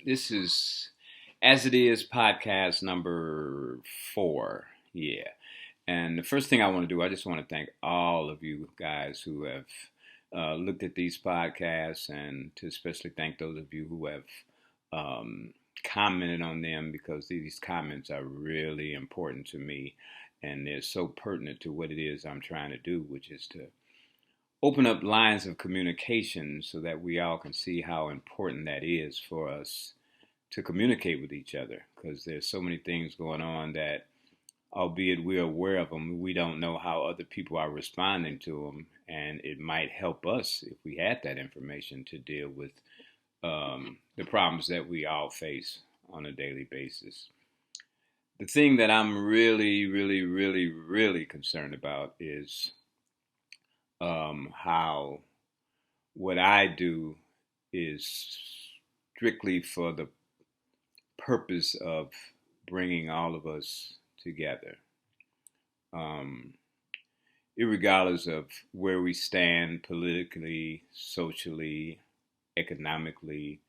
This is As It Is Podcast number 4. Yeah. And the first thing I want to do, I just want to thank all of you guys who have looked at these podcasts and to especially thank those of you who have commented on them because these comments are really important to me and they're so pertinent to what it is I'm trying to do, which is to open up lines of communication so that we all can see how important that is for us to communicate with each other because there's so many things going on that albeit we're aware of them, we don't know how other people are responding to them, and it might help us if we had that information to deal with the problems that we all face on a daily basis. The thing that I'm really concerned about is how what I do is strictly for the purpose of bringing all of us together, um, irregardless of where we stand politically, socially, economically,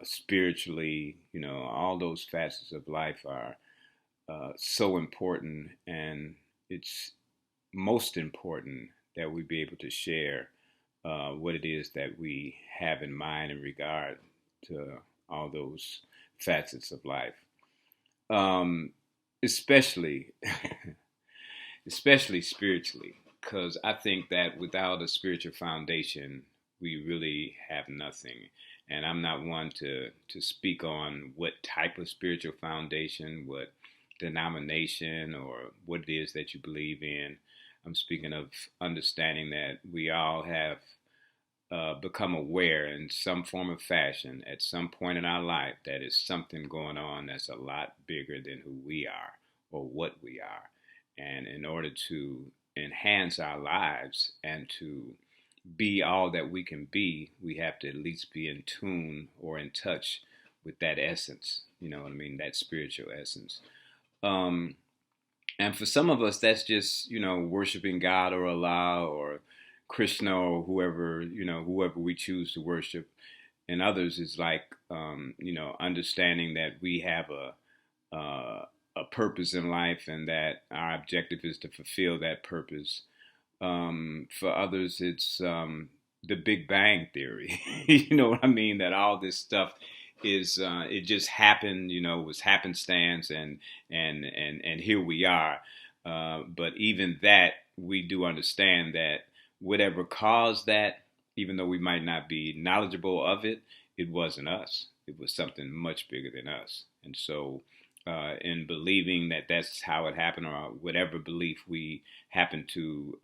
spiritually. All those facets of life are so important, and it's most important that we be able to share what it is that we have in mind in regard to all those facets of life. Um, especially, especially spiritually, because I think that without a spiritual foundation, we really have nothing. And I'm not one to speak on what type of spiritual foundation, what denomination, or what it is that you believe in. I'm speaking of understanding that we all have become aware in some form of fashion at some point in our life that is something going on that's a lot bigger than who we are or what we are. And in order to enhance our lives and to be all that we can be, we have to at least be in tune or in touch with that essence. You know what I mean? That spiritual essence. Um, and for some of us, that's just, worshiping God or Allah or Krishna or whoever, whoever we choose to worship. And others is like, understanding that we have a purpose in life and that our objective is to fulfill that purpose. For others, it's the Big Bang Theory. You know what I mean? That all this stuff is it just happened. Was happenstance, and here we are. But even that, we do understand that whatever caused that, even though we might not be knowledgeable of it, it wasn't us. It was something much bigger than us. And so, in believing that that's how it happened, or whatever belief we happen to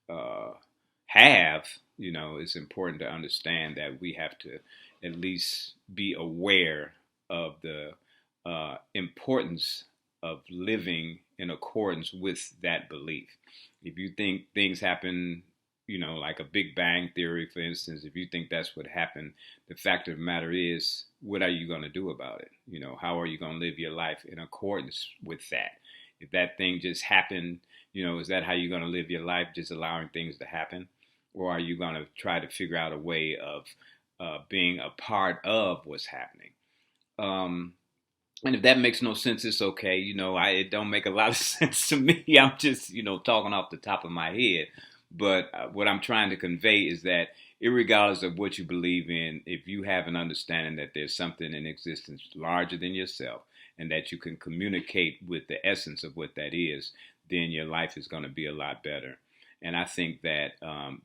uh, have, it's important to understand that we have to at least be aware of the importance of living in accordance with that belief. If you think things happen, like a Big Bang Theory, for instance, if you think that's what happened, the fact of the matter is, what are you going to do about it? How are you going to live your life in accordance with that? If that thing just happened, is that how you're going to live your life, just allowing things to happen? Or are you going to try to figure out a way of being a part of what's happening? Um, and if that makes no sense, it's okay. It don't make a lot of sense to me. I'm just, talking off the top of my head. But what I'm trying to convey is that, irregardless of what you believe in, if you have an understanding that there's something in existence larger than yourself and that you can communicate with the essence of what that is, then your life is going to be a lot better. And I think that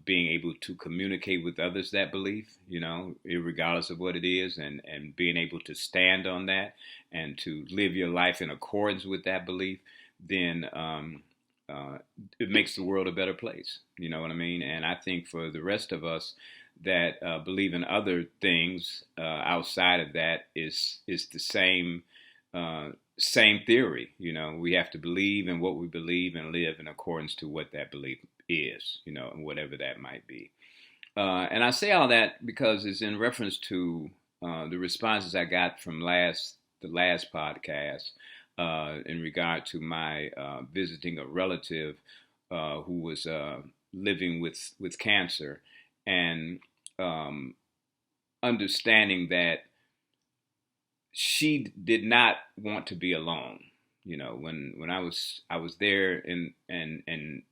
being able to communicate with others that belief, regardless of what it is, and being able to stand on that and to live your life in accordance with that belief, then uh, it makes the world a better place. You know what I mean? And I think for the rest of us that believe in other things outside of that is the uh, same theory. We have to believe in what we believe and live in accordance to what that belief is, and whatever that might be. And I say all that because it's in reference to the responses I got from the last podcast in regard to my visiting a relative who was living with cancer, and um, understanding that she did not want to be alone. You know, when I was there and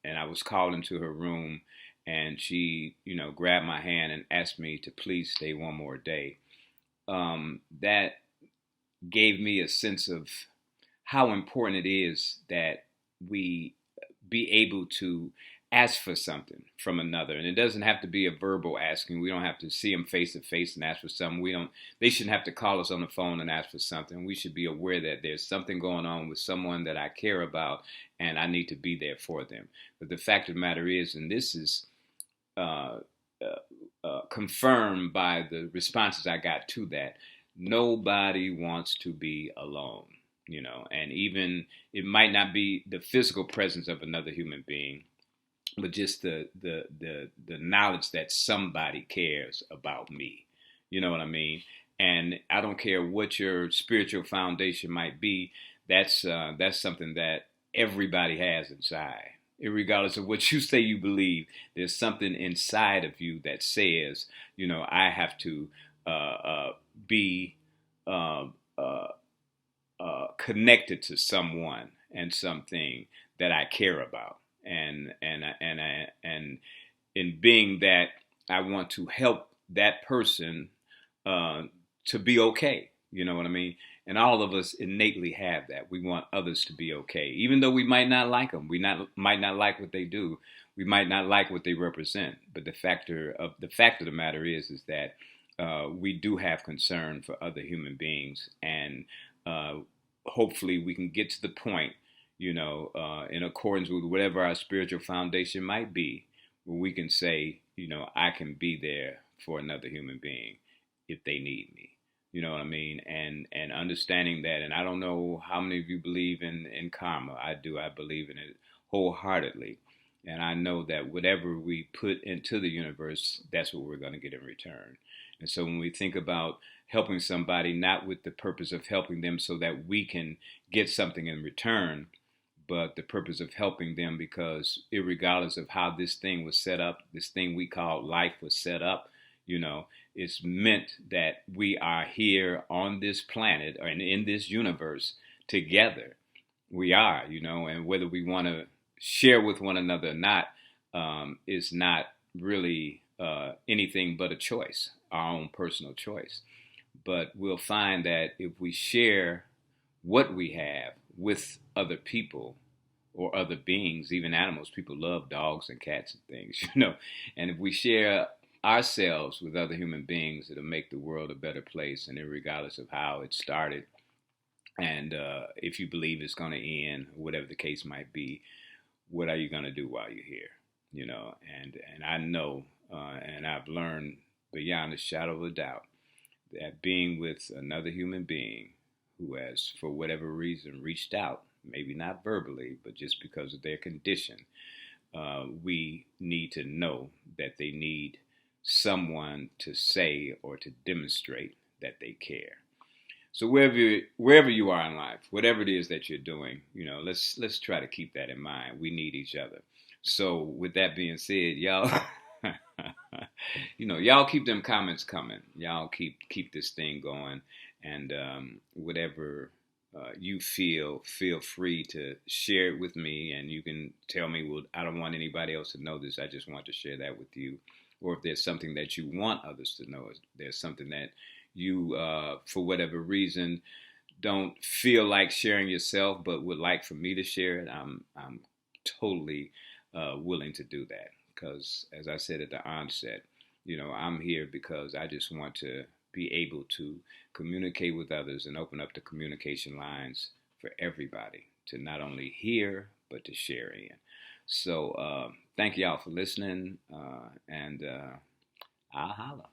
I was called into her room, and she, grabbed my hand and asked me to please stay one more day. That gave me a sense of how important it is that we be able to ask for something from another. And it doesn't have to be a verbal asking. We don't have to see them face to face and ask for something. They shouldn't have to call us on the phone and ask for something. We should be aware that there's something going on with someone that I care about, and I need to be there for them. But the fact of the matter is, and this is confirmed by the responses I got to that, nobody wants to be alone. And even it might not be the physical presence of another human being, but just the knowledge that somebody cares about me. You know what I mean? And I don't care what your spiritual foundation might be. That's something that everybody has inside. Regardless of what you say you believe, there's something inside of you that says, I have to be connected to someone and something that I care about. And in being that, I want to help that person to be okay. You know what I mean? And all of us innately have that. We want others to be okay, even though we might not like them. Might not like what they do. We might not like what they represent. But the fact of the matter is that we do have concern for other human beings, and hopefully we can get to the point, in accordance with whatever our spiritual foundation might be, where we can say, I can be there for another human being if they need me. You know what I mean? And understanding that, and I don't know how many of you believe in karma. I do. I believe in it wholeheartedly. And I know that whatever we put into the universe, that's what we're going to get in return. And so when we think about helping somebody, not with the purpose of helping them so that we can get something in return, but the purpose of helping them because irregardless of how this thing was set up, this thing we call life was set up, it's meant that we are here on this planet and in this universe together. We are, and whether we want to share with one another or not is not really anything but a choice, our own personal choice. But we'll find that if we share what we have with other people or other beings, even animals, people love dogs and cats and things, and if we share ourselves with other human beings, it'll make the world a better place, and regardless of how it started, and if you believe it's going to end, whatever the case might be, what are you going to do while you're here? And I know, and I've learned beyond a shadow of a doubt, that being with another human being who has, for whatever reason, reached out, maybe not verbally, but just because of their condition, we need to know that they need someone to say or to demonstrate that they care. So wherever you are in life, whatever it is that you're doing, let's try to keep that in mind. We need each other. So with that being said, y'all, y'all keep them comments coming. Y'all keep this thing going, and whatever you feel free to share it with me, and you can tell me, well, I don't want anybody else to know this. I just want to share that with you. Or if there's something that you want others to know, if there's something that you, for whatever reason, don't feel like sharing yourself, but would like for me to share it, I'm totally willing to do that. Because as I said at the onset, I'm here because I just want to be able to communicate with others and open up the communication lines for everybody to not only hear, but to share in. So thank y'all for listening, and I'll holla.